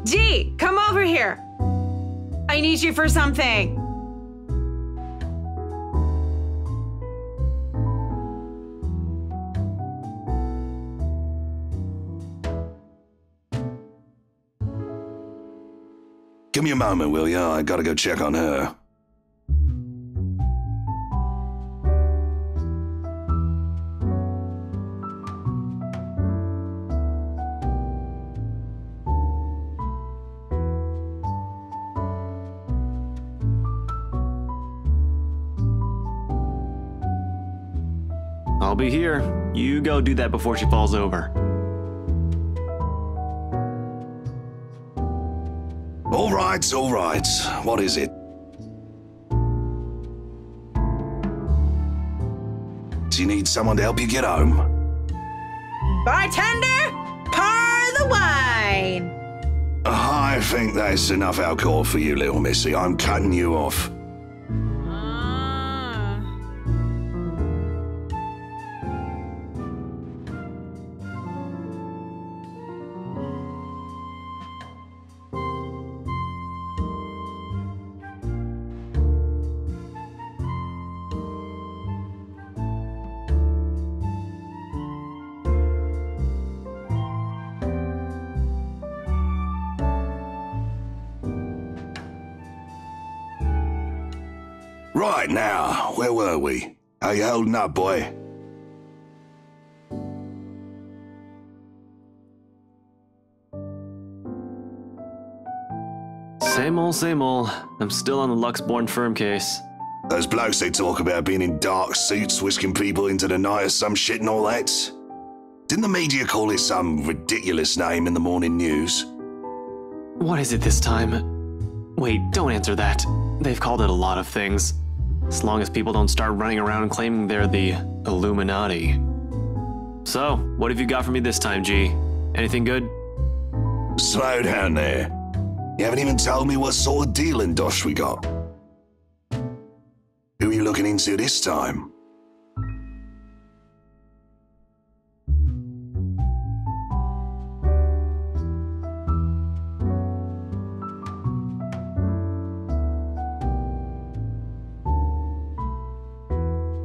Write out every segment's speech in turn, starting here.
G, come over here. I need you for something. Give me a moment, will ya? I gotta go check on her. I'll be here. You go do that before she falls over. All right. What is it? Do you need someone to help you get home? Bartender, pour the wine. I think that's enough alcohol for you, little missy. I'm cutting you off. Right now, where were we? How you holding up, boy? Same old. I'm still on the Luxborn firm case. Those blokes they talk about being in dark suits, whisking people into the night or some shit and all that. Didn't the media call it some ridiculous name in the morning news? What is it this time? Wait, don't answer that. They've called it a lot of things. As long as people don't start running around claiming they're the Illuminati. So, what have you got for me this time, G? Anything good? Slow down there. You haven't even told me what sort of deal in Dosh we got. Who are you looking into this time?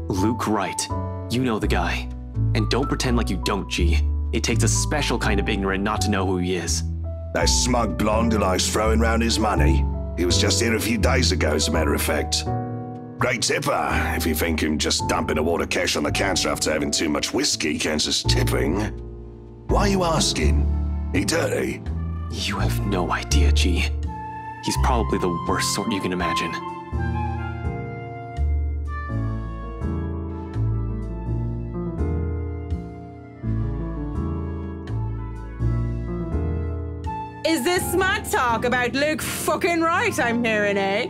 Luke Wright. You know the guy. And don't pretend like you don't, G. It takes a special kind of ignorant not to know who he is. That smug blonde who likes throwing round his money. He was just here a few days ago, as a matter of fact. Great tipper, if you think him just dumping a wad of cash on the counter after having too much whiskey counts as tipping. Why are you asking? He dirty? You have no idea, G. He's probably the worst sort you can imagine. Is this smart talk about Luke fucking Wright I'm hearing, eh?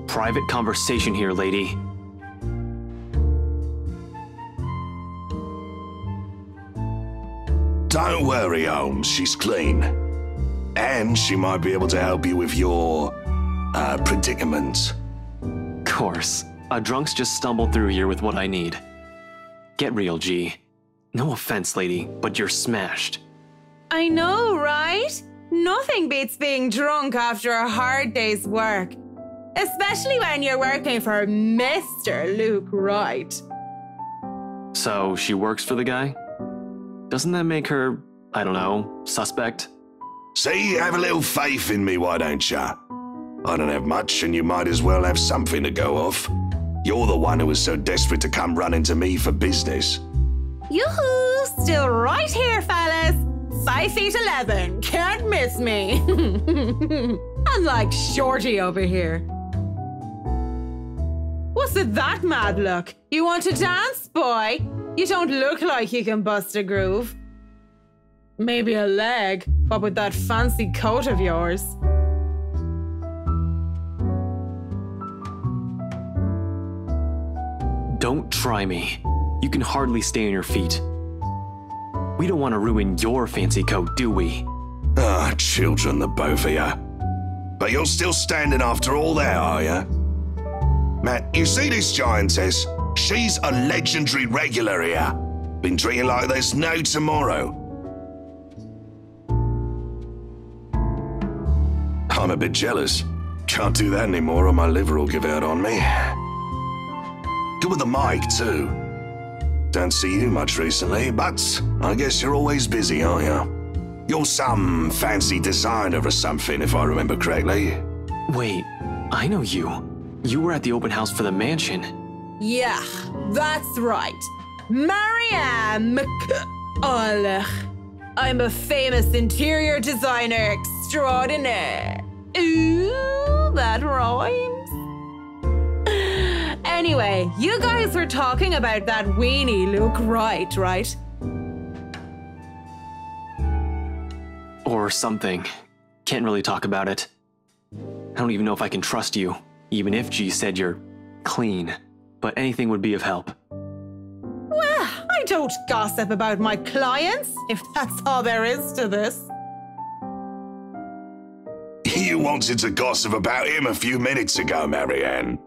Private conversation here, lady. Don't worry, Holmes, she's clean. And she might be able to help you with your, predicament. Course. A drunk's just stumbled through here with what I need. Get real, G. No offense, lady, but you're smashed. I know, right? Nothing beats being drunk after a hard day's work. Especially when you're working for Mr. Luke Wright. So, she works for the guy? Doesn't that make her, I don't know, suspect? See, have a little faith in me, why don't ya? I don't have much, and you might as well have something to go off. You're the one who was so desperate to come running to me for business. Yoo-hoo! Still right here, fellas. 5'11", can't miss me. Unlike Shorty over here. What's with that mad look? You want to dance, boy? You don't look like you can bust a groove. Maybe a leg, but with that fancy coat of yours. Don't try me. You can hardly stay on your feet. We don't want to ruin your fancy coat, do we? Ah, children, the both of ya. But you're still standing after all that, are ya? Matt, you see this giantess? She's a legendary regular here. Been treated like there's no tomorrow. I'm a bit jealous. Can't do that anymore or my liver will give out on me. Good with the mic, too. Don't see you much recently, but I guess you're always busy, aren't you? You're some fancy designer or something, if I remember correctly. Wait, I know you. You were at the open house for the mansion. Yeah, that's right. Marianne McCulloch. I'm a famous interior designer extraordinaire. Ooh, that rhymes. Anyway, you guys were talking about that weenie Luke Wright, right? Or something. Can't really talk about it. I don't even know if I can trust you, even if G said you're clean. But anything would be of help. Well, I don't gossip about my clients, if that's all there is to this. You wanted to gossip about him a few minutes ago, Marianne.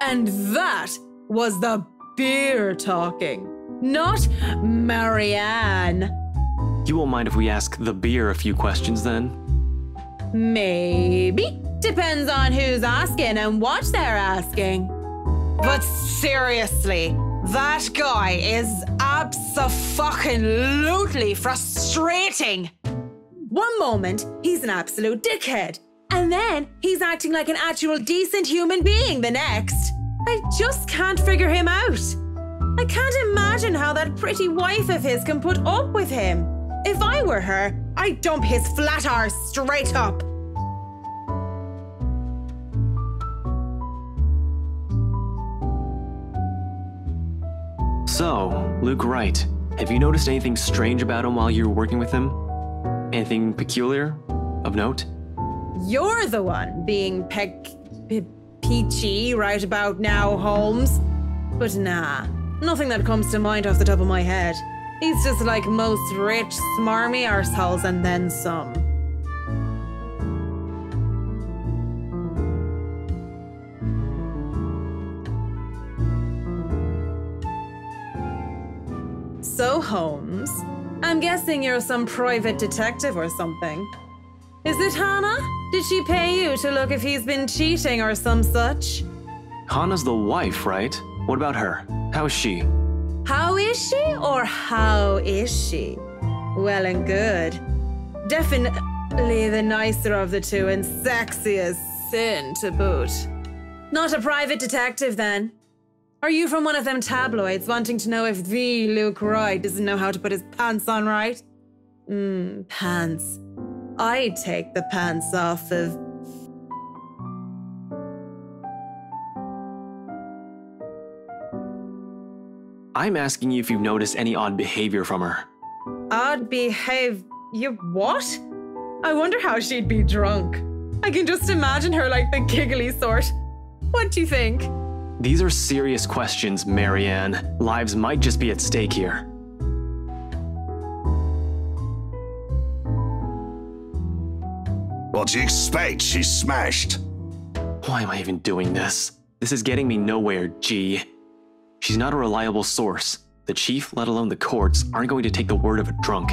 And that was the beer talking, not Marianne. You won't mind if we ask the beer a few questions then? Maybe. Depends on who's asking and what they're asking. But seriously, that guy is abso-fucking-lutely frustrating. One moment, he's an absolute dickhead. And then he's acting like an actual decent human being the next. I just can't figure him out. I can't imagine how that pretty wife of his can put up with him. If I were her, I'd dump his flat arse straight up. So, Luke Wright, have you noticed anything strange about him while you were working with him? Anything peculiar? Of note? You're the one being peachy right about now, Holmes. But nah, nothing that comes to mind off the top of my head. He's just like most rich, smarmy arseholes and then some. So, Holmes, I'm guessing you're some private detective or something. Is it Hannah? Did she pay you to look if he's been cheating or some such? Hannah's the wife, right? What about her? How is she? How is she or how is she? Well and good. Definitely the nicer of the two and sexy as sin to boot. Not a private detective then. Are you from one of them tabloids wanting to know if the Luke Wright doesn't know how to put his pants on right? Pants. I'd take the pants off of... I'm asking you if you've noticed any odd behavior from her. Odd behave... You what? I wonder how she'd be drunk. I can just imagine her like the giggly sort. What do you think? These are serious questions, Marianne. Lives might just be at stake here. What do you expect? She's smashed. Why am I even doing this? This is getting me nowhere, G. She's not a reliable source. The chief, let alone the courts, aren't going to take the word of a drunk.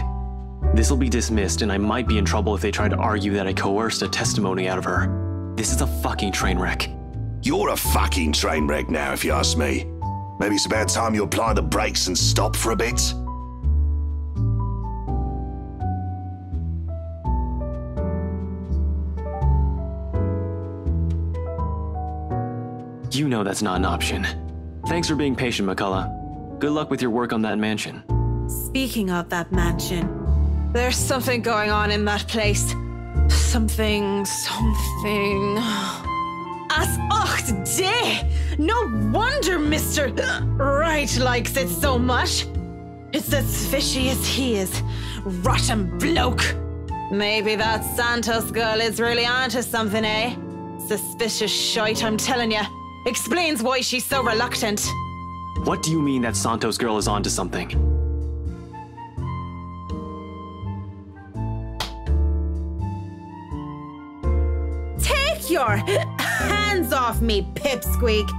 This'll be dismissed and I might be in trouble if they try to argue that I coerced a testimony out of her. This is a fucking train wreck. You're a fucking train wreck now, if you ask me. Maybe it's about time you apply the brakes and stop for a bit. You know that's not an option. Thanks for being patient, McCullough. Good luck with your work on that mansion. Speaking of that mansion, there's something going on in that place. Something... As ocht day! No wonder Mr. Wright likes it so much. It's as fishy as he is. Rotten bloke. Maybe that Santos girl is really onto something, eh? Suspicious shite, I'm telling ya. Explains why she's so reluctant. What do you mean that Santos girl is onto something? Take your hands off me, pipsqueak.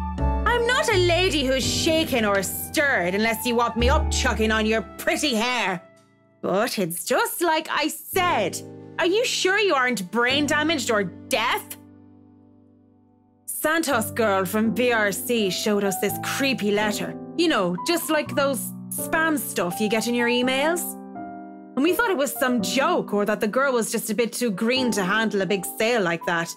I'm not a lady who's shaken or stirred unless you want me up chucking on your pretty hair. But it's just like I said. Are you sure you aren't brain damaged or deaf? Santos girl from BRC showed us this creepy letter. You know, just like those spam stuff you get in your emails. And we thought it was some joke or that the girl was just a bit too green to handle a big sale like that.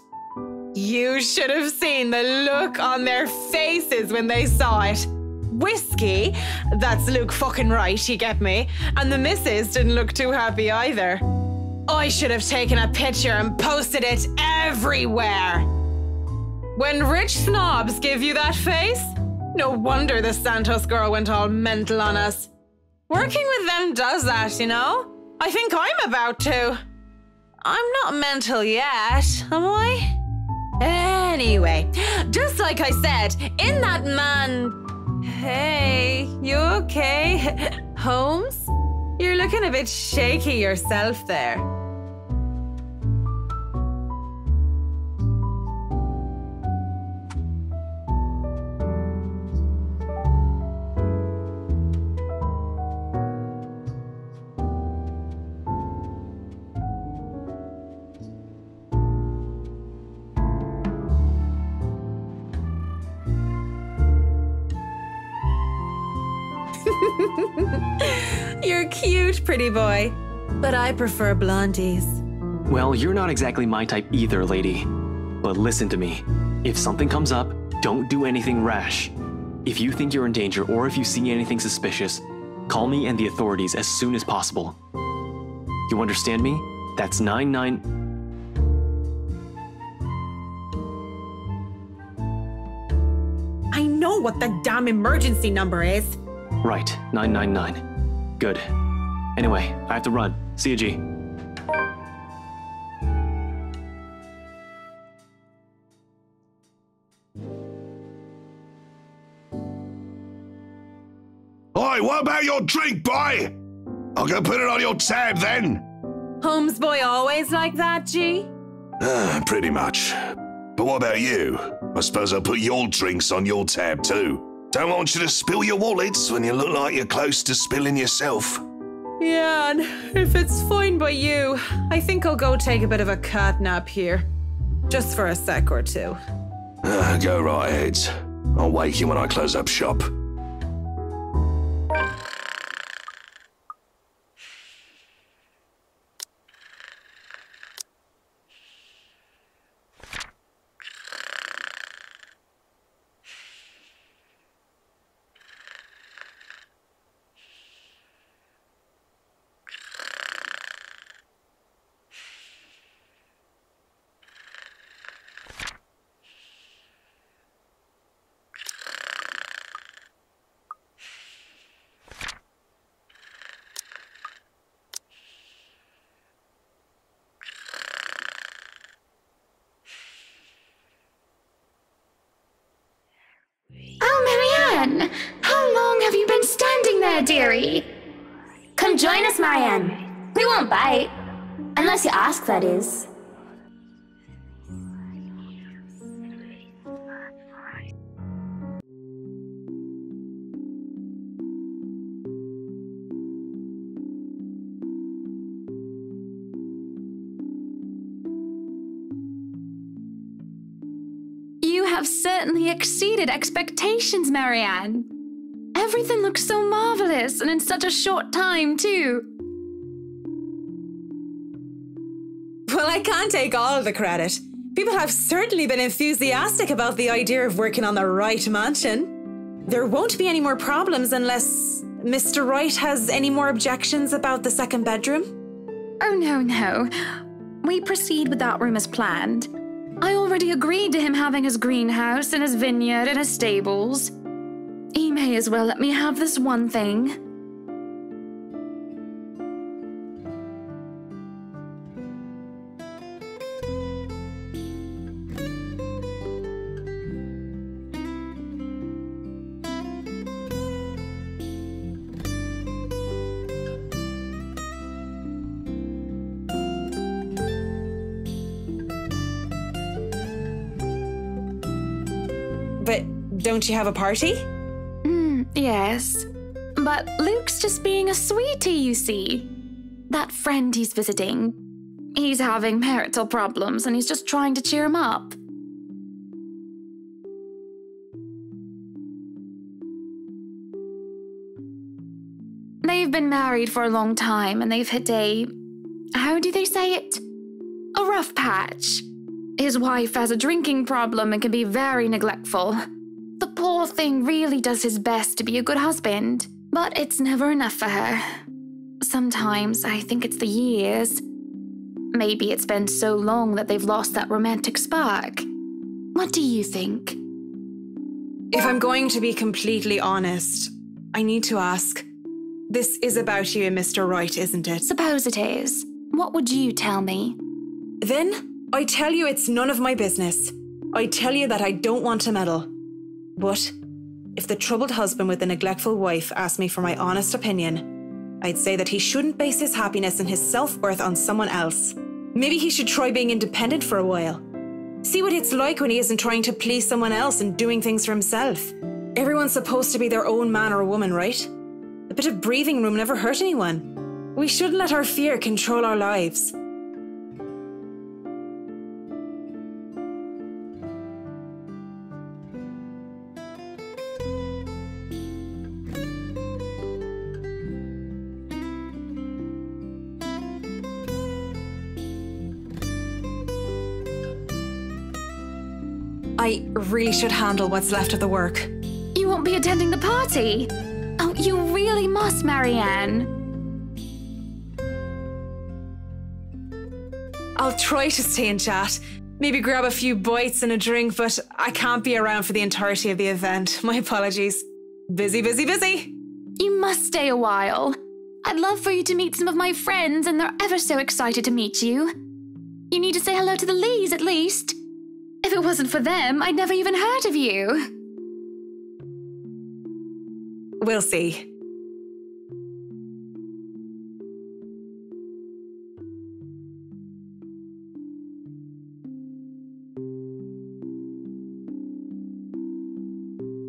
You should have seen the look on their faces when they saw it. Whiskey, that's Luke fucking right, you get me? And the missus didn't look too happy either. I should have taken a picture and posted it everywhere. When rich snobs give you that face, no wonder the Santos girl went all mental on us. Working with them does that, you know? I think I'm about to. I'm not mental yet, am I? Anyway, just like I said, in that man... Hey, you okay? Holmes? You're looking a bit shaky yourself there. You're cute, pretty boy. But I prefer blondies. Well, you're not exactly my type either, lady. But listen to me. If something comes up, don't do anything rash. If you think you're in danger or if you see anything suspicious, call me and the authorities as soon as possible. You understand me? That's 99... I know what the damn emergency number is. Right, 999. Good. Anyway, I have to run. See you, G. Oi, what about your drink, boy? I'll go put it on your tab then. Holmes boy always like that, G? Pretty much. But what about you? I suppose I'll put your drinks on your tab too. Don't want you to spill your wallets when you look like you're close to spilling yourself. Yeah, and if it's fine by you, I think I'll go take a bit of a cat nap here. Just for a sec or two. Go right ahead. I'll wake you when I close up shop. Oh, Marianne! How long have you been standing there, dearie? Come join us, Marianne. We won't bite. Unless you ask, that is. You have certainly exceeded expectations, Marianne. Everything looks so marvelous, and in such a short time, too. Well, I can't take all of the credit. People have certainly been enthusiastic about the idea of working on the Wright mansion. There won't be any more problems unless Mr. Wright has any more objections about the second bedroom. Oh, no. We proceed with that room as planned. I already agreed to him having his greenhouse and his vineyard and his stables. He may as well let me have this one thing. But don't you have a party? Yes. But Luke's just being a sweetie, you see. That friend he's visiting. He's having marital problems and he's just trying to cheer him up. They've been married for a long time and they've hit a... how do they say it? A rough patch. His wife has a drinking problem and can be very neglectful. The poor thing really does his best to be a good husband, but it's never enough for her. Sometimes I think it's the years. Maybe it's been so long that they've lost that romantic spark. What do you think? If I'm going to be completely honest, I need to ask. This is about you and Mr. Wright, isn't it? Suppose it is. What would you tell me? Then, I tell you it's none of my business. I tell you that I don't want to meddle. But, if the troubled husband with the neglectful wife asked me for my honest opinion, I'd say that he shouldn't base his happiness and his self-worth on someone else. Maybe he should try being independent for a while. See what it's like when he isn't trying to please someone else and doing things for himself. Everyone's supposed to be their own man or woman, right? A bit of breathing room never hurt anyone. We shouldn't let our fear control our lives. I really should handle what's left of the work. You won't be attending the party? Oh, you really must, Marianne. I'll try to stay and chat. Maybe grab a few bites and a drink, but I can't be around for the entirety of the event. My apologies. Busy, busy, busy. You must stay a while. I'd love for you to meet some of my friends, and they're ever so excited to meet you. You need to say hello to the Lees, at least. If it wasn't for them, I'd never even heard of you. We'll see.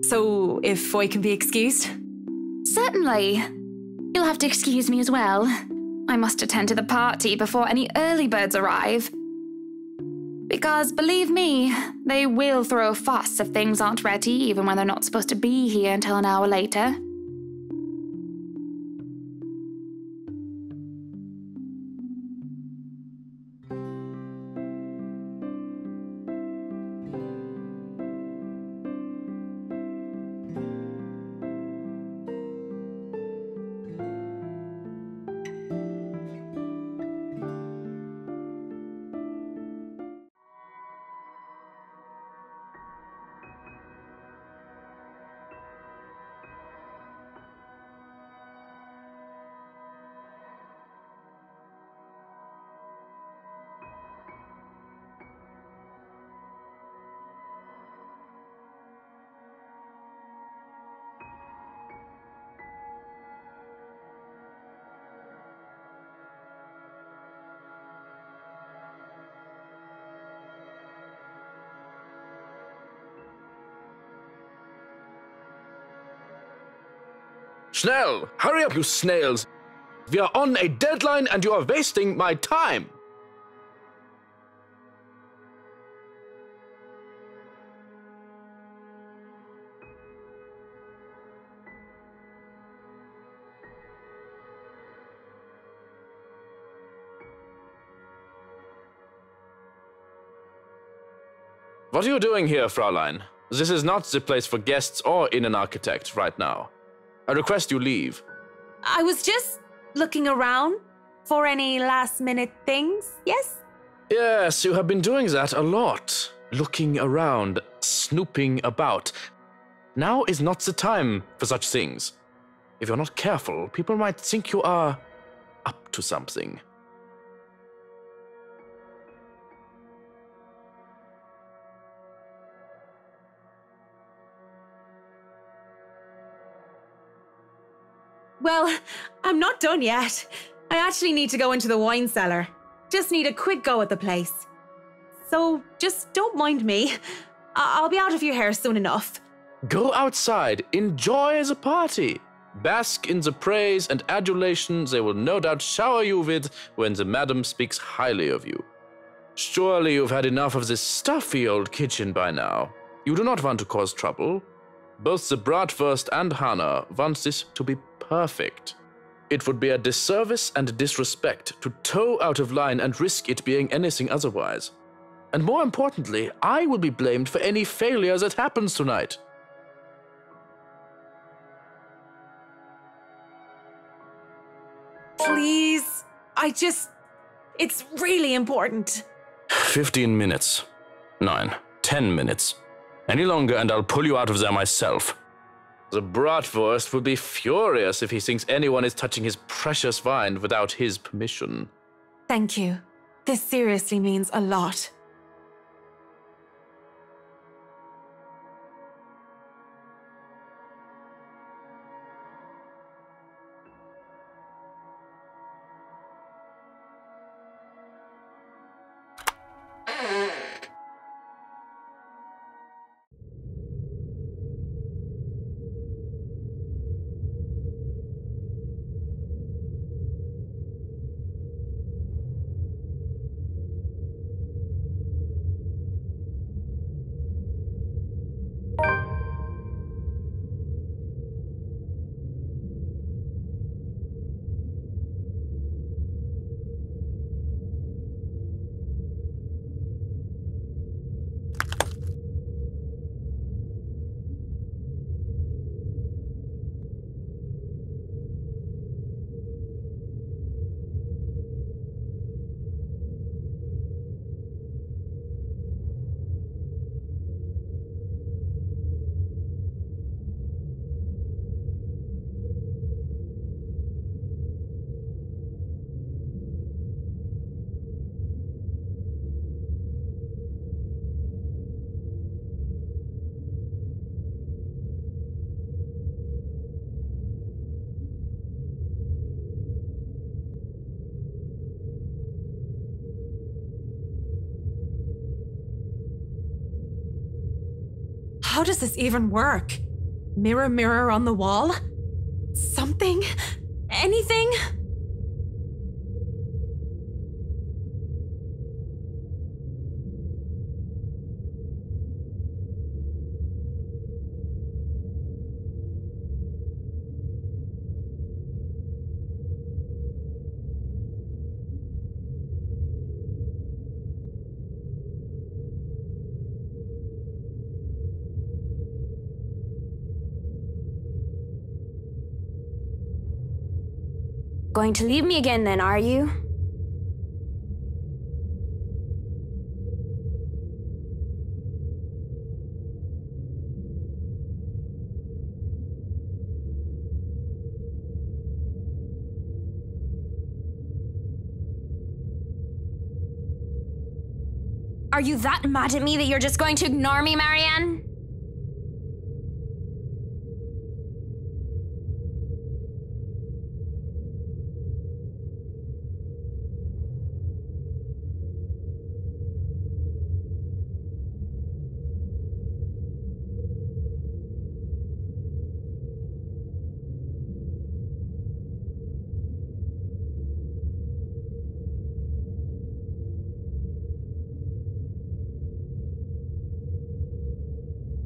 So, if I can be excused? Certainly. You'll have to excuse me as well. I must attend to the party before any early birds arrive. Because, believe me, they will throw a fuss if things aren't ready, even when they're not supposed to be here until an hour later. Schnell! Hurry up, you snails! We are on a deadline and you are wasting my time! What are you doing here, Fraulein? This is not the place for guests or in an architect right now. I request you leave. I was just looking around for any last-minute things, yes? Yes, you have been doing that a lot. Looking around, snooping about. Now is not the time for such things. If you're not careful, people might think you are up to something. Well, I'm not done yet. I actually need to go into the wine cellar. Just need a quick go at the place. So just don't mind me. I'll be out of your hair soon enough. Go outside, enjoy the party. Bask in the praise and adulation they will no doubt shower you with when the madam speaks highly of you. Surely you've had enough of this stuffy old kitchen by now. You do not want to cause trouble. Both the bratwurst and Hannah want this to be perfect. It would be a disservice and disrespect to toe out of line and risk it being anything otherwise. And more importantly, I will be blamed for any failure that happens tonight. Please, it's really important. 15 minutes. 9, 10 minutes. Any longer and I'll pull you out of there myself. The bratwurst will be furious if he thinks anyone is touching his precious wine without his permission. Thank you. This seriously means a lot. How does this even work? Mirror, mirror on the wall? Something? Anything? Going to leave me again then, are you? Are you that mad at me that you're just going to ignore me, Marianne?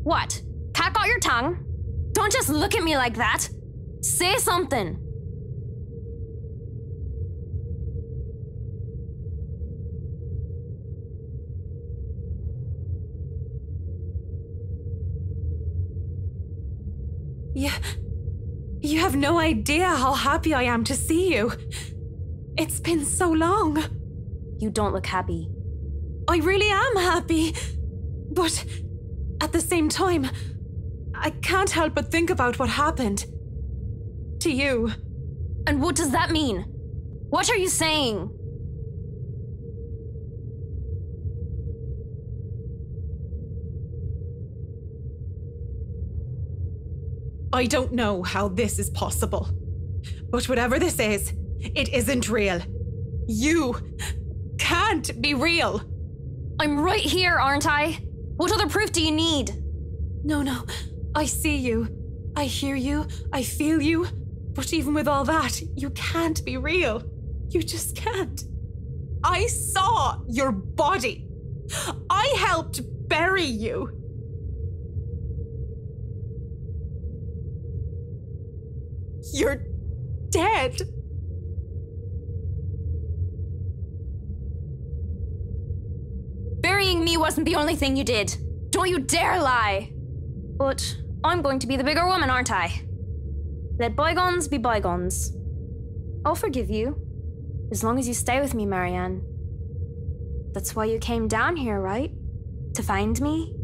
What? Cat got your tongue? Don't just look at me like that. Say something. You have no idea how happy I am to see you. It's been so long. You don't look happy. I really am happy. But at the same time, I can't help but think about what happened. To you. And what does that mean? What are you saying? I don't know how this is possible. But whatever this is, it isn't real. You can't be real. I'm right here, aren't I? What other proof do you need? No. I see you. I hear you. I feel you. But even with all that, you can't be real. You just can't. I saw your body. I helped bury you. You're dead. Burying me wasn't the only thing you did. Don't you dare lie. But I'm going to be the bigger woman, aren't I? Let bygones be bygones. I'll forgive you, as long as you stay with me, Marianne. That's why you came down here, right? To find me?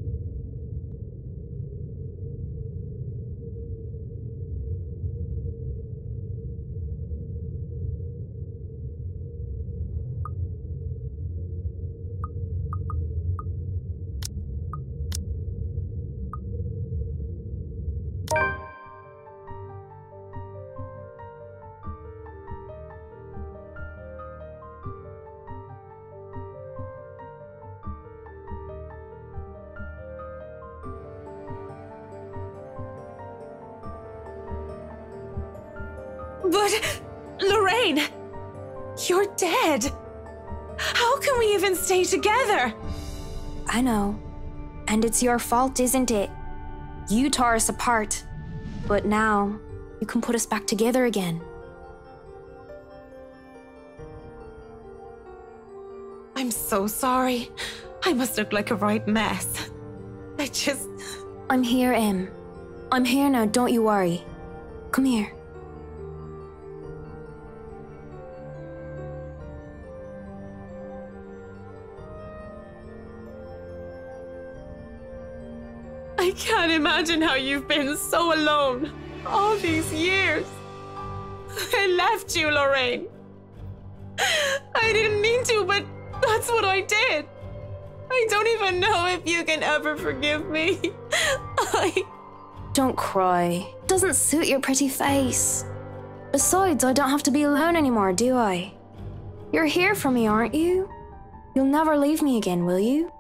But, Lorraine, you're dead. How can we even stay together? I know. And it's your fault, isn't it? You tore us apart. But now, you can put us back together again. I'm so sorry. I must look like a right mess. I'm here, Em. I'm here now, don't you worry. Come here. I can't imagine how you've been so alone all these years. I left you, Lorraine. I didn't mean to, but that's what I did. I don't even know if you can ever forgive me. Don't cry. Doesn't suit your pretty face. Besides, I don't have to be alone anymore, do I? You're here for me, aren't you? You'll never leave me again, will you?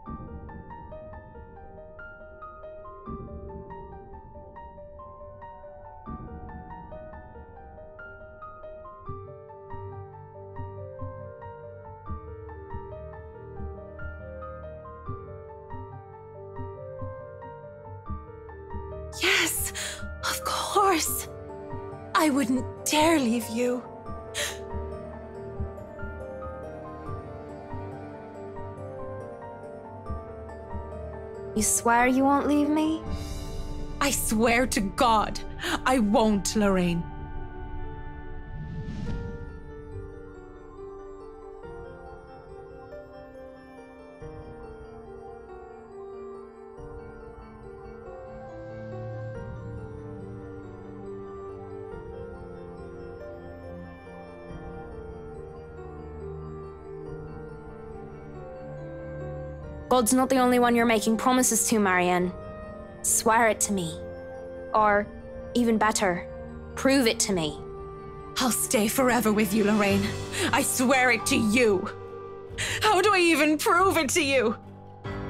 Yes, of course. I wouldn't dare leave you. You swear you won't leave me? I swear to God, I won't, Lorraine. God's not the only one you're making promises to, Marianne. Swear it to me. Or, even better, prove it to me. I'll stay forever with you, Lorraine. I swear it to you. How do I even prove it to you?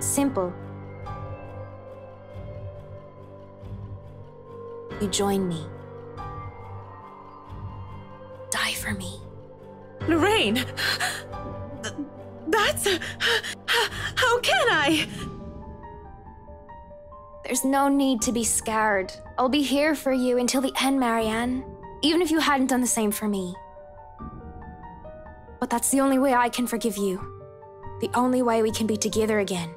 Simple. You join me. Die for me. Lorraine! That's... How can I? There's no need to be scared. I'll be here for you until the end, Marianne. Even if you hadn't done the same for me. But that's the only way I can forgive you. The only way we can be together again.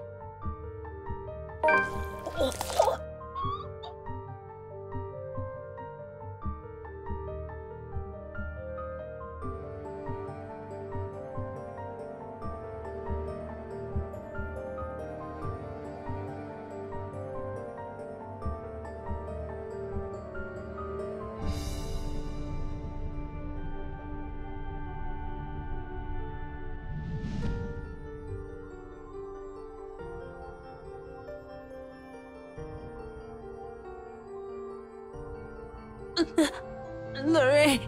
Lorraine...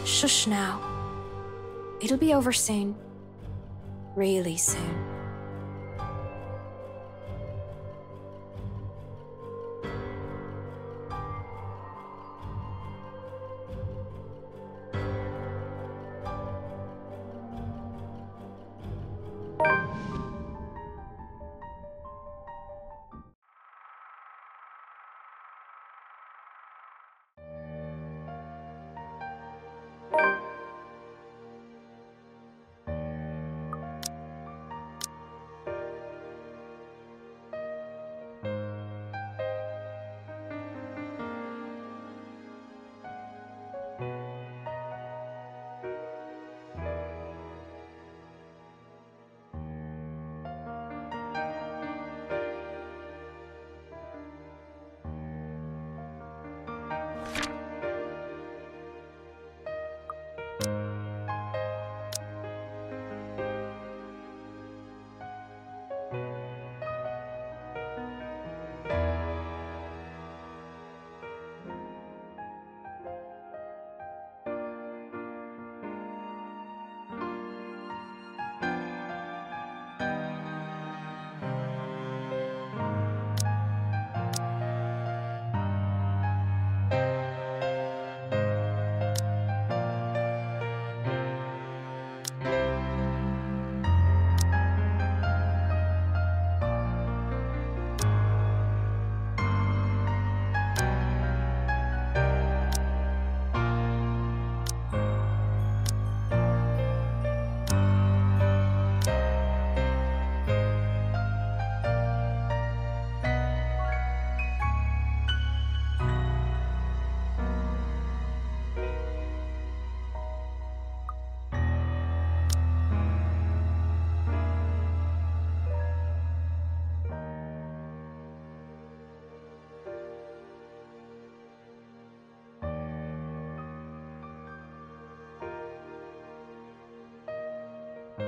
Shush now. It'll be over soon. Really soon.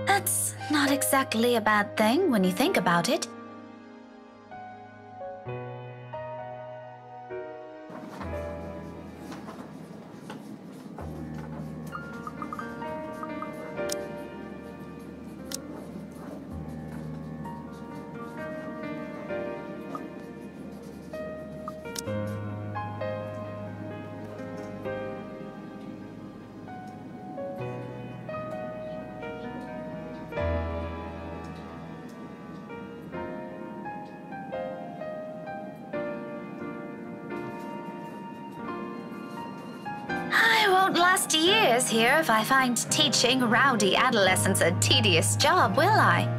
That's not exactly a bad thing when you think about it. I won't last years here if I find teaching rowdy adolescents a tedious job, will I?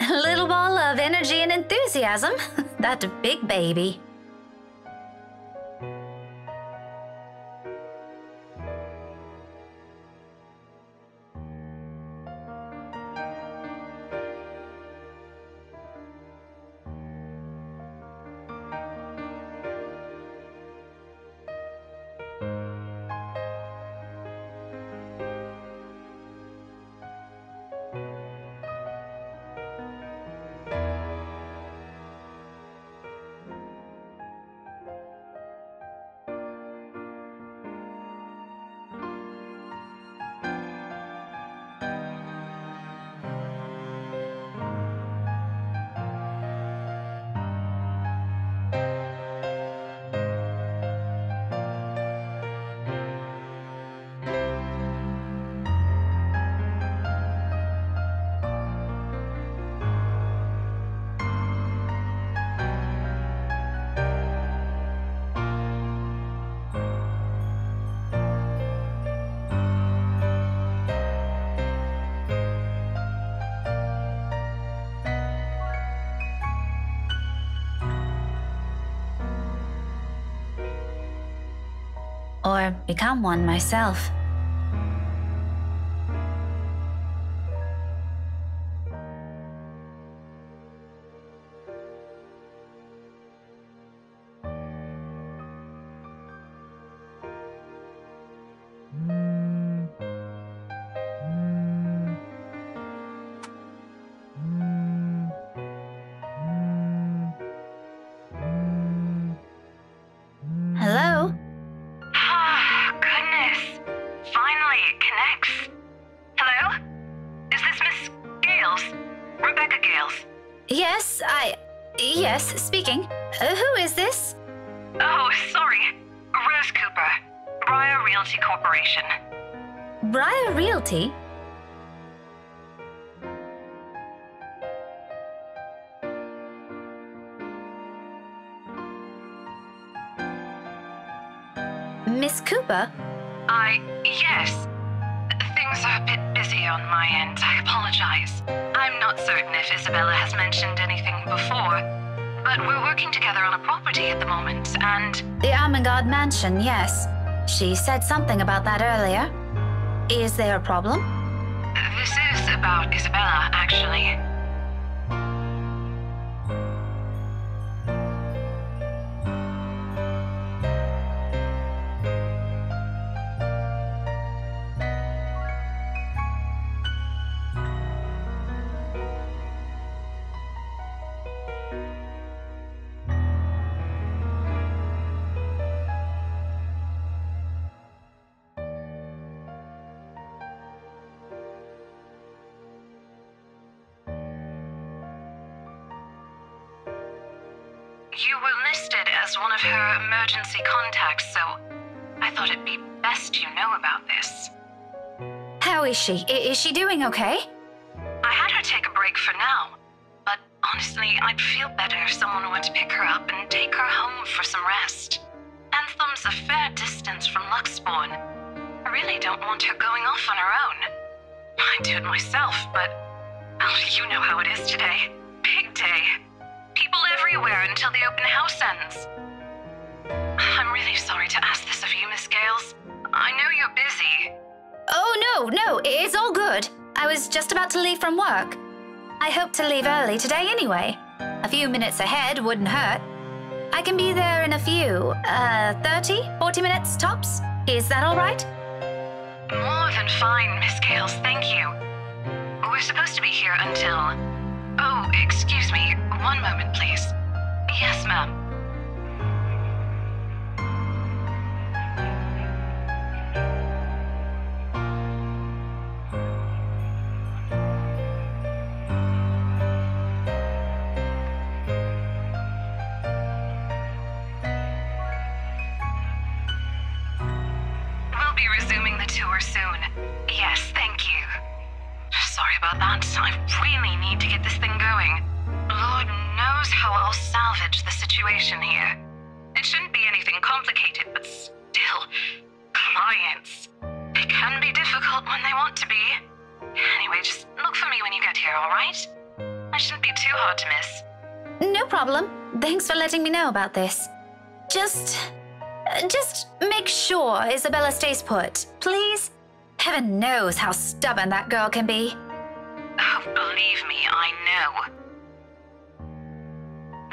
A little ball of energy and enthusiasm. That big baby. or become one myself. Hello? Oh, goodness. Finally, it connects. Hello? Is this Miss Gales? Rebecca Gales? Yes, speaking. Who is this? Oh, sorry. Rose Cooper. Briar Realty Corporation. Briar Realty? Miss Cooper? Yes. Things are a bit busy on my end. I apologize. I'm not certain if Isabella has mentioned anything before, but we're working together on a property at the moment, and... The Armengard Mansion, yes. She said something about that earlier. Is there a problem? This is about Isabella, actually. You were listed as one of her emergency contacts, so I thought it'd be best you know about this. How is she? Is she doing okay? I had her take a break for now, but honestly, I'd feel better if someone were to pick her up and take her home for some rest. Anthem's a fair distance from Luxborn. I really don't want her going off on her own. I'd do it myself, but you know how it is today. Big day. People everywhere until the open house ends. I'm really sorry to ask this of you, Miss Gales. I know you're busy. Oh, no, it's all good. I was just about to leave from work. I hope to leave early today anyway. A few minutes ahead wouldn't hurt. I can be there in a few, 40 minutes tops. Is that all right? More than fine, Miss Gales, thank you. We're supposed to be here until... Oh, excuse me. One moment, please. Yes, ma'am. We'll be resuming the tour soon. Yes, thank you. Sorry about that. I really need to get this thing going. Lord knows how I'll salvage the situation here. It shouldn't be anything complicated, but still, clients. They can be difficult when they want to be. Anyway, just look for me when you get here, alright? I shouldn't be too hard to miss. No problem. Thanks for letting me know about this. Just make sure Isabella stays put, please. Heaven knows how stubborn that girl can be. Oh, believe me, I know.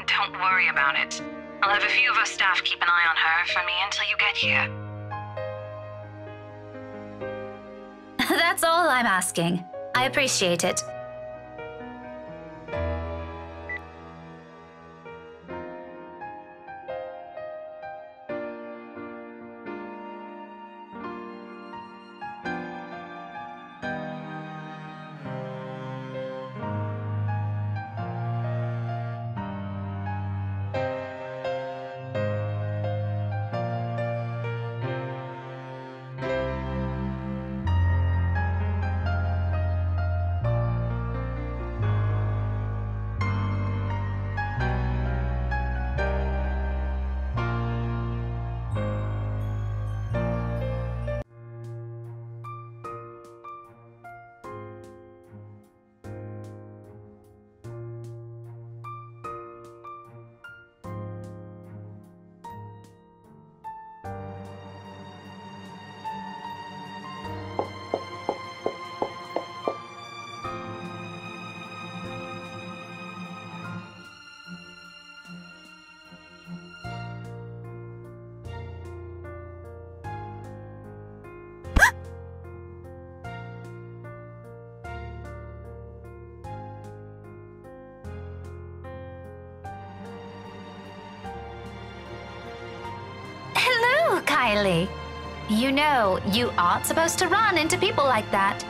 Don't worry about it. I'll have a few of our staff keep an eye on her for me until you get here. That's all I'm asking. I appreciate it. Kylie. You know, you aren't supposed to run into people like that.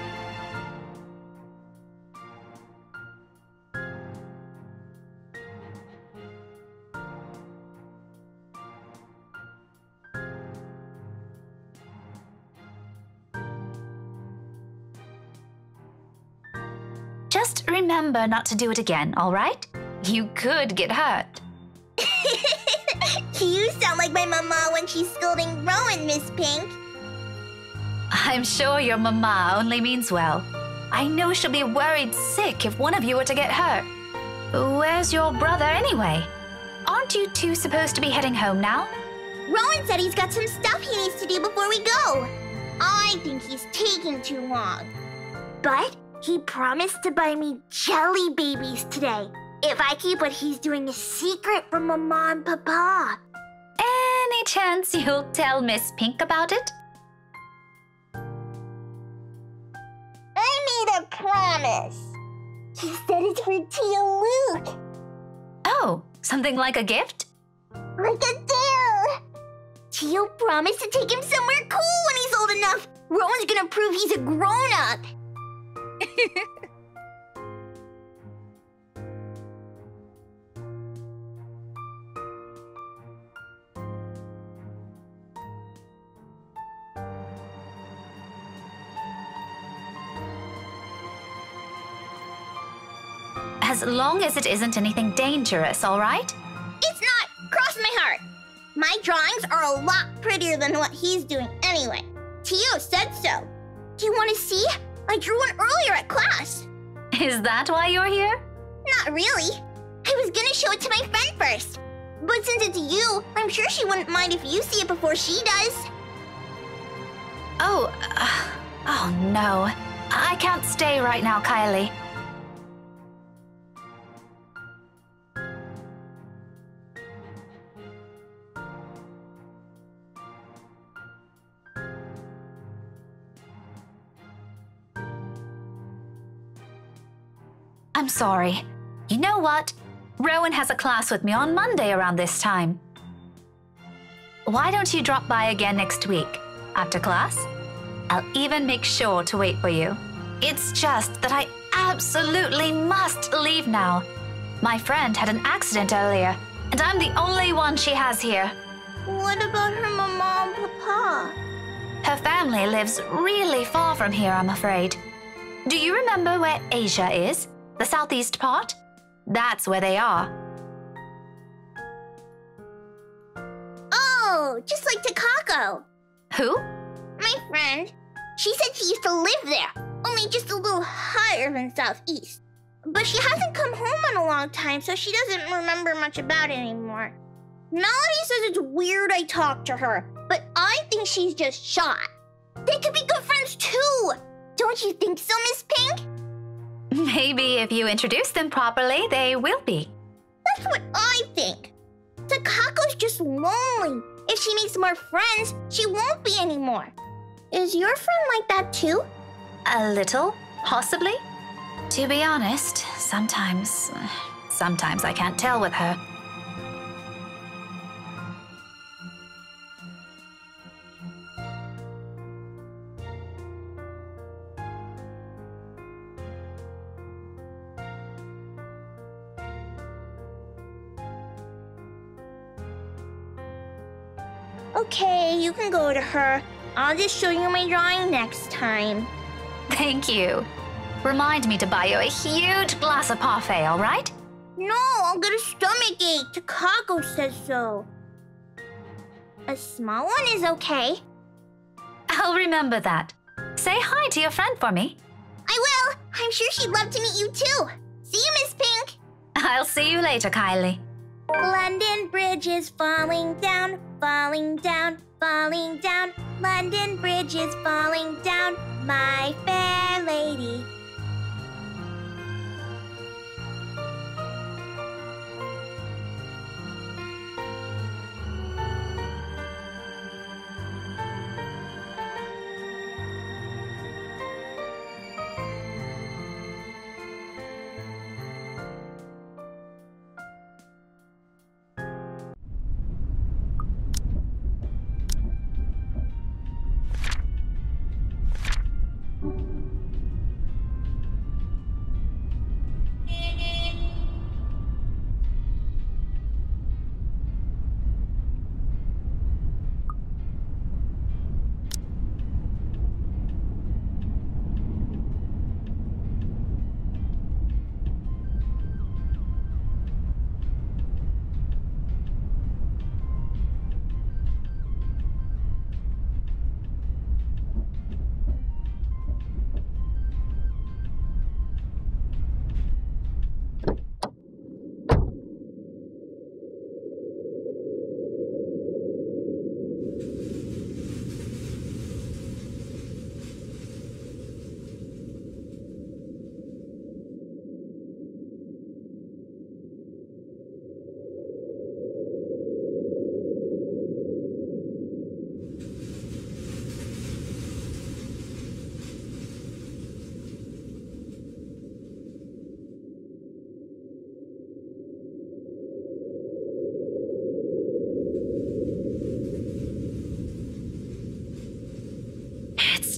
Just remember not to do it again, all right? You could get hurt. You sound like my mama when she's scolding Rowan, Miss Pink. I'm sure your mama only means well. I know she'll be worried sick if one of you were to get hurt. Where's your brother anyway? Aren't you two supposed to be heading home now? Rowan said he's got some stuff he needs to do before we go. I think he's taking too long. But he promised to buy me jelly babies today if I keep what he's doing a secret from Mama and Papa. Any chance you'll tell Miss Pink about it? I made a promise. He said it's for Tia Luke. Oh, something like a gift? Like a deal. Tio promised to take him somewhere cool when he's old enough. Rowan's gonna prove he's a grown-up. As long as it isn't anything dangerous, all right? It's not. Cross my heart. My drawings are a lot prettier than what he's doing anyway. Tio said so. Do you want to see? I drew one earlier at class. Is that why you're here? Not really. I was gonna show it to my friend first. But since it's you, I'm sure she wouldn't mind if you see it before she does. Oh no. I can't stay right now, Kylie. I'm sorry. You know what? Rowan has a class with me on Monday around this time. Why don't you drop by again next week, after class? I'll even make sure to wait for you. It's just that I absolutely must leave now. My friend had an accident earlier, and I'm the only one she has here. What about her Mama and Papa? Her family lives really far from here, I'm afraid. Do you remember where Asia is? The southeast part? That's where they are. Oh, just like Takako. Who? My friend. She said she used to live there, only just a little higher than southeast. But she hasn't come home in a long time, so she doesn't remember much about it anymore. Melody says it's weird I talked to her, but I think she's just shy. They could be good friends too. Don't you think so, Miss Pink? Maybe if you introduce them properly, they will be. That's what I think. Takako's just lonely. If she makes more friends, she won't be anymore. Is your friend like that too? A little, possibly. To be honest, sometimes I can't tell with her. Okay, you can go to her. I'll just show you my drawing next time. Thank you. Remind me to buy you a huge glass of parfait, all right? No, I'll get a stomachache. Takako says so. A small one is okay. I'll remember that. Say hi to your friend for me. I will. I'm sure she'd love to meet you too. See you, Miss Pink. I'll see you later, Kylie. London Bridge is falling down, falling down, falling down. London Bridge is falling down, my fair lady.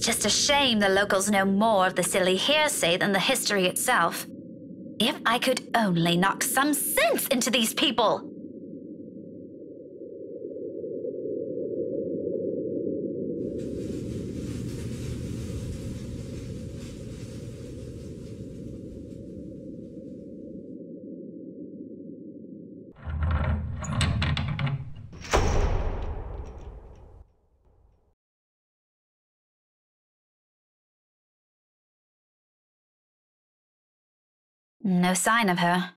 It's just a shame the locals know more of the silly hearsay than the history itself. If I could only knock some sense into these people! No sign of her.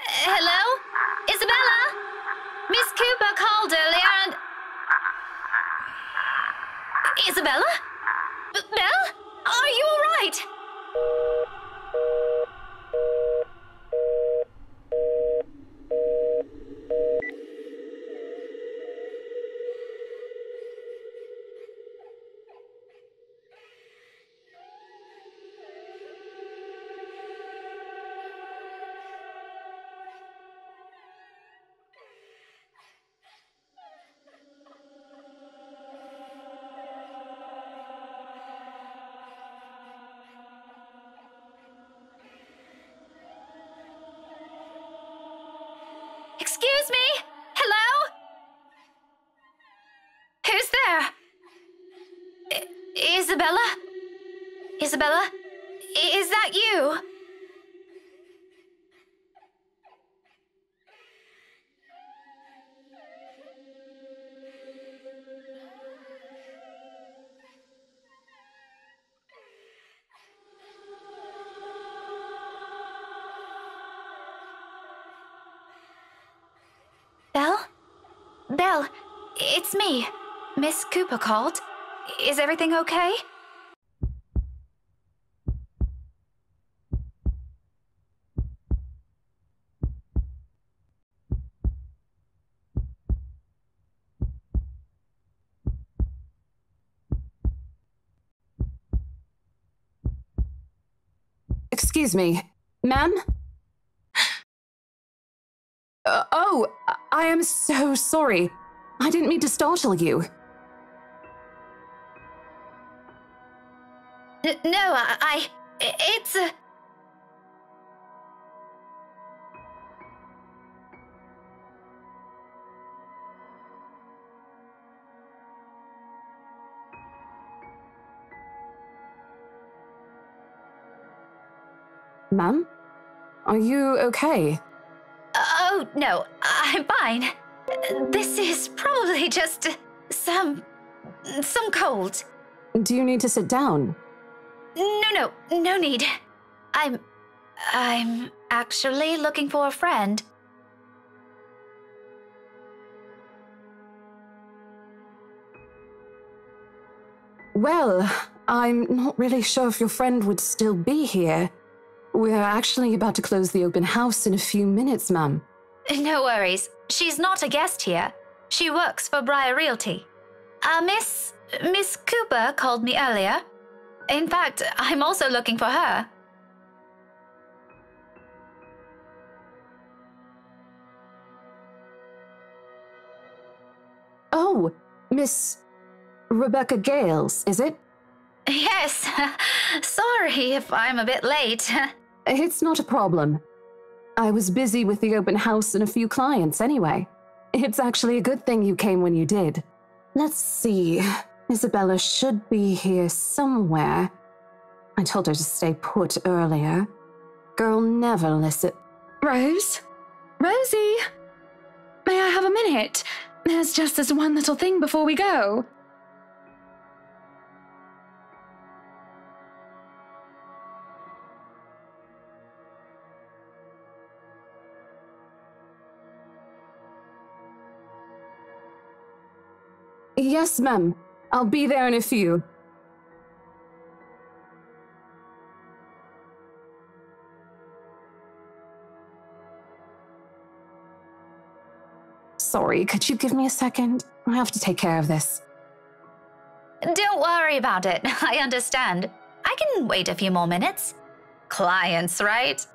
Hello? Isabella? Miss Cooper called earlier and... Isabella? Belle? Are you all right? Excuse me? Hello? Who's there? Isabella? Isabella? Is that you? Belle? Belle, it's me. Miss Cooper called. Is everything okay? Excuse me, ma'am? Oh, I am so sorry. I didn't mean to startle you. No, it's a... Ma'am? Are you okay? Oh, no, I'm fine. This is probably just some cold. Do you need to sit down? No need. I'm actually looking for a friend. Well, I'm not really sure if your friend would still be here. We're actually about to close the open house in a few minutes, ma'am. No worries. She's not a guest here. She works for Briar Realty. Miss Cooper called me earlier. In fact, I'm also looking for her. Oh, Miss Rebecca Gales, is it? Yes. Sorry if I'm a bit late. It's not a problem. I was busy with the open house and a few clients anyway. It's actually a good thing you came when you did. Let's see. Isabella should be here somewhere. I told her to stay put earlier. Girl never listen. Rose? Rosie? May I have a minute? There's just this one little thing before we go. Yes, ma'am. I'll be there in a few. Sorry, could you give me a second? I have to take care of this. Don't worry about it. I understand. I can wait a few more minutes. Clients, right?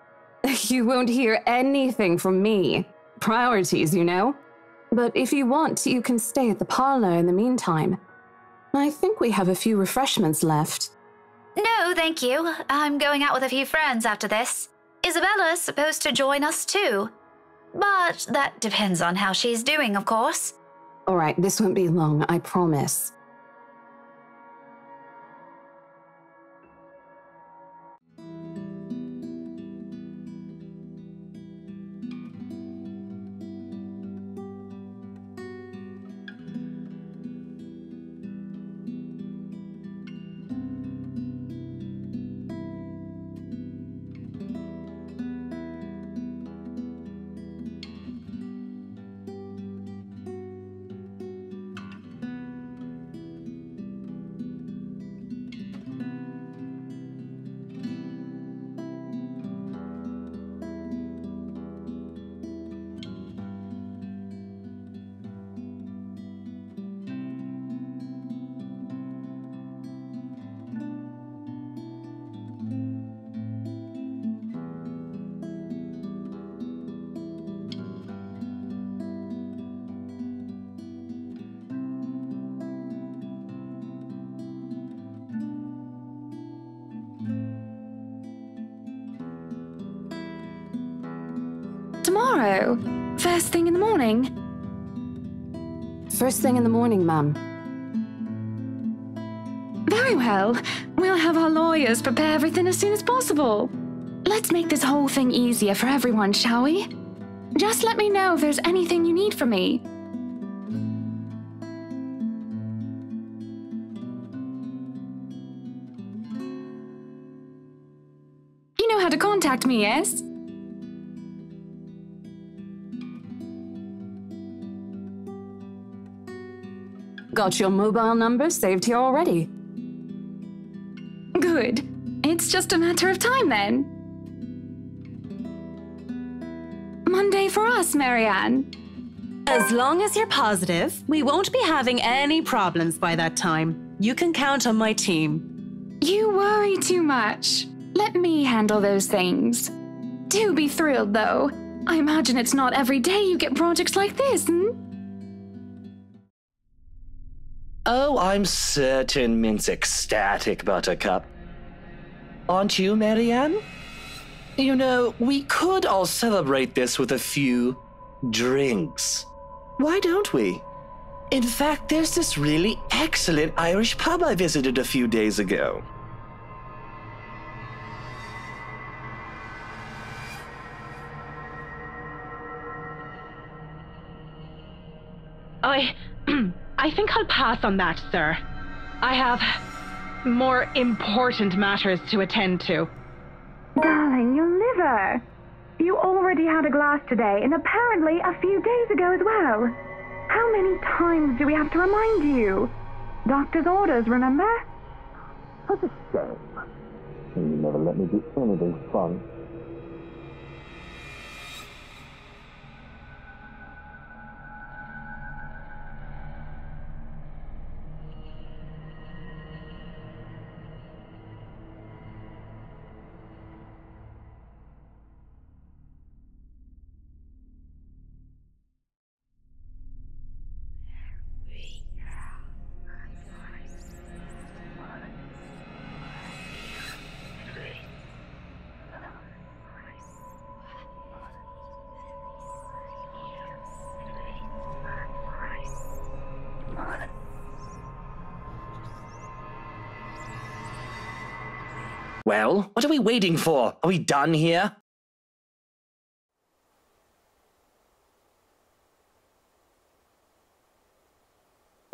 You won't hear anything from me. Priorities, you know? But if you want, you can stay at the parlor in the meantime. I think we have a few refreshments left. No, thank you. I'm going out with a few friends after this. Isabella's supposed to join us too. But that depends on how she's doing, of course. All right, this won't be long, I promise. Tomorrow? First thing in the morning? First thing in the morning, ma'am. Very well. We'll have our lawyers prepare everything as soon as possible. Let's make this whole thing easier for everyone, shall we? Just let me know if there's anything you need from me. You know how to contact me, yes? Got your mobile number saved here already. Good. It's just a matter of time then. Monday for us, Marianne. As long as you're positive, we won't be having any problems by that time. You can count on my team. You worry too much. Let me handle those things. Do be thrilled, though. I imagine it's not every day you get projects like this, Oh, I'm certain Mint's ecstatic, Buttercup. Aren't you, Marianne? You know, we could all celebrate this with a few drinks. Why don't we? In fact, there's this really excellent Irish pub I visited a few days ago. I think I'll pass on that, sir. I have more important matters to attend to. Darling, your liver. You already had a glass today, and apparently a few days ago as well. How many times do we have to remind you? Doctor's orders, remember? What a shame. You never let me do anything fun. Well, what are we waiting for? Are we done here?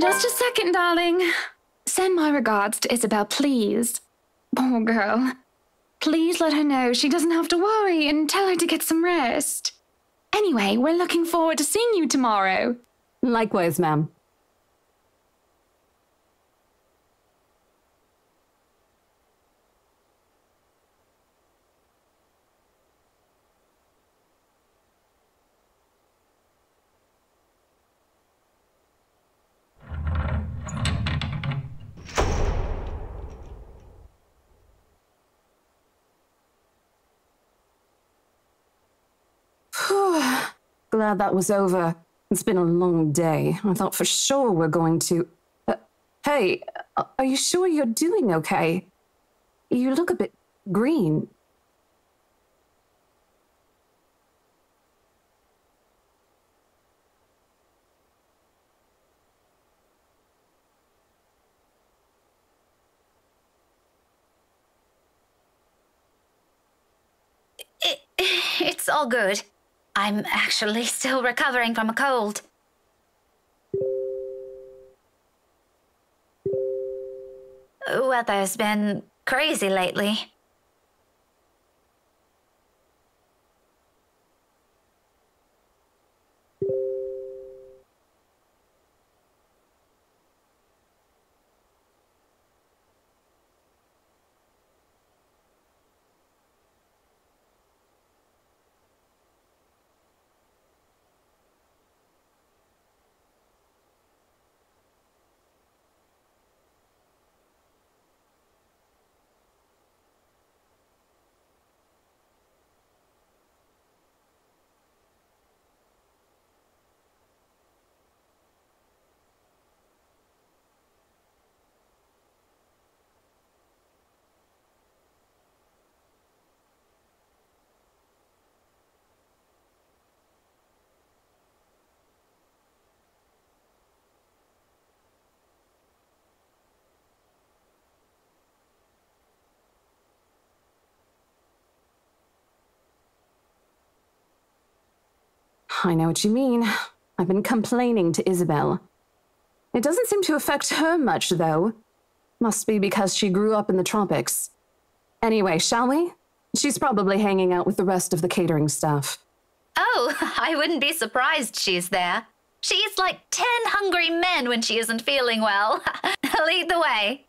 Just a second, darling. Send my regards to Isabel, please. Poor girl. Please let her know she doesn't have to worry and tell her to get some rest. Anyway, we're looking forward to seeing you tomorrow. Likewise, ma'am. Glad that was over. It's been a long day. I thought for sure we're going to... hey, are you sure you're doing okay? You look a bit green. It's all good. I'm actually still recovering from a cold. Weather's been crazy lately. I know what you mean. I've been complaining to Isabel. It doesn't seem to affect her much, though. Must be because she grew up in the tropics. Anyway, shall we? She's probably hanging out with the rest of the catering staff. Oh, I wouldn't be surprised she's there. She eats like 10 hungry men when she isn't feeling well. Lead the way.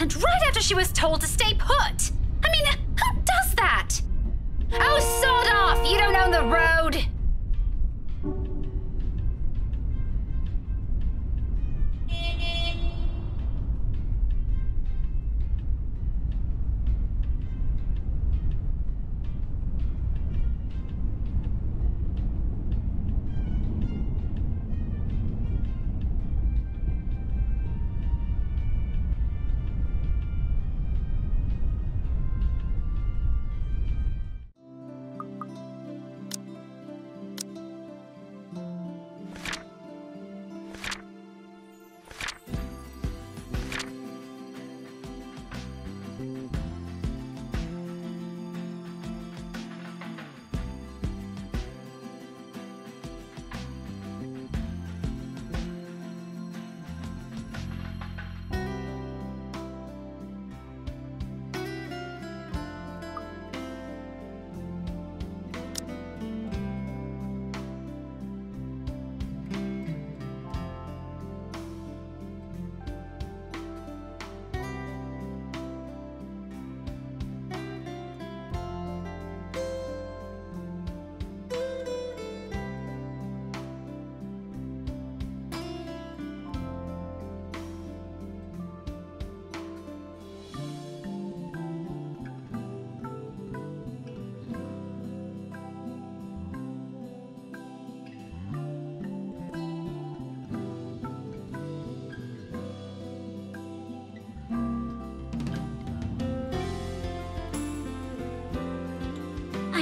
And right after she was told to stay put! I mean, who does that? Oh, sod off! You don't own the road!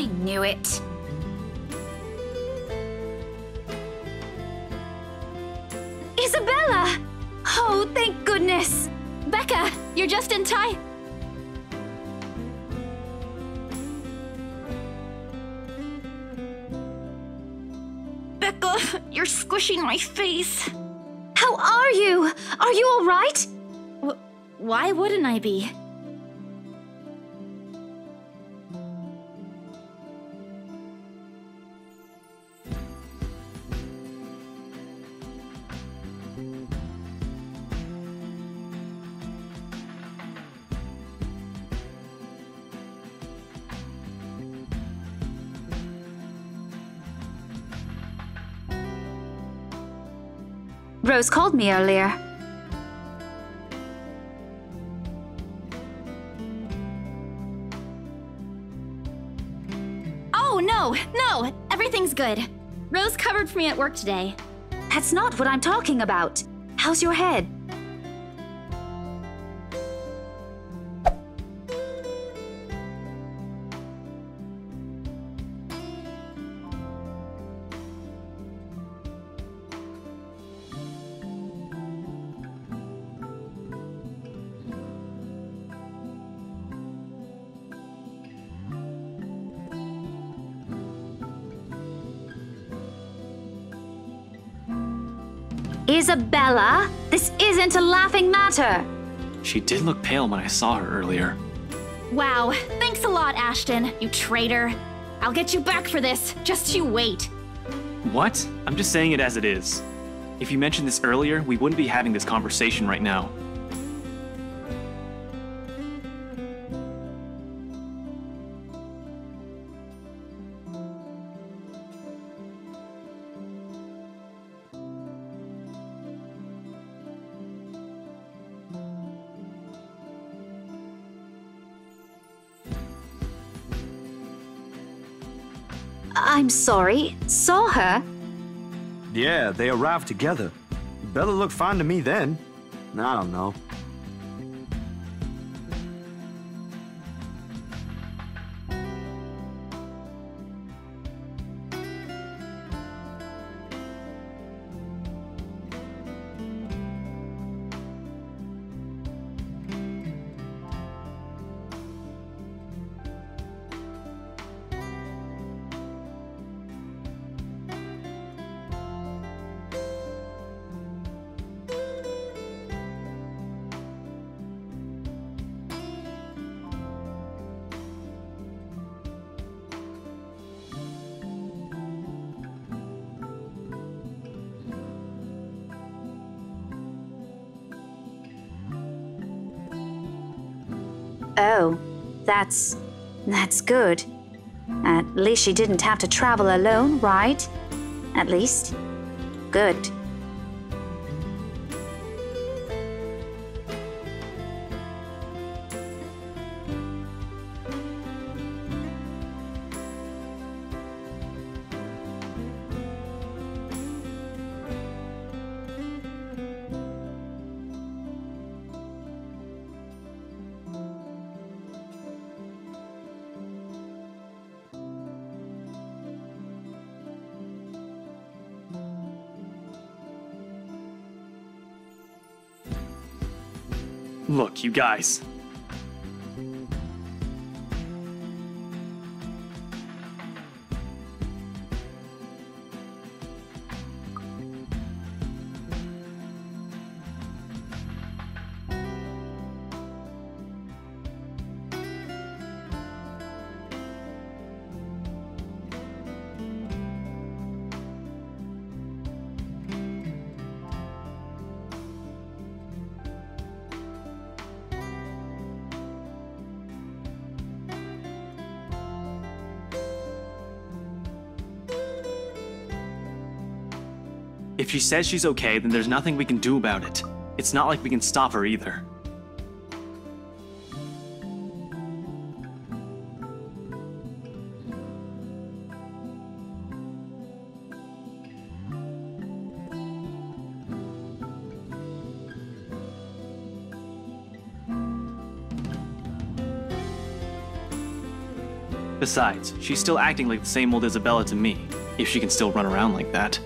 I knew it. Isabella! Oh, thank goodness! Becca, you're just in time. Becca, you're squishing my face. How are you? Are you all right? Why wouldn't I be? Rose called me earlier. Oh, no, everything's good. Rose covered for me at work today. That's not what I'm talking about. How's your head? Isabella, this isn't a laughing matter. She did look pale when I saw her earlier. Wow, thanks a lot, Ashton, you traitor. I'll get you back for this, just you wait. What? I'm just saying it as it is. If you mentioned this earlier, we wouldn't be having this conversation right now. I'm sorry. Saw her? Yeah, they arrived together. Bella looked fine to me then. I don't know. Oh, that's good. At least she didn't have to travel alone, right? At least. Good. Look, you guys. If she says she's okay, then there's nothing we can do about it. It's not like we can stop her either. Besides, she's still acting like the same old Isabella to me, if she can still run around like that.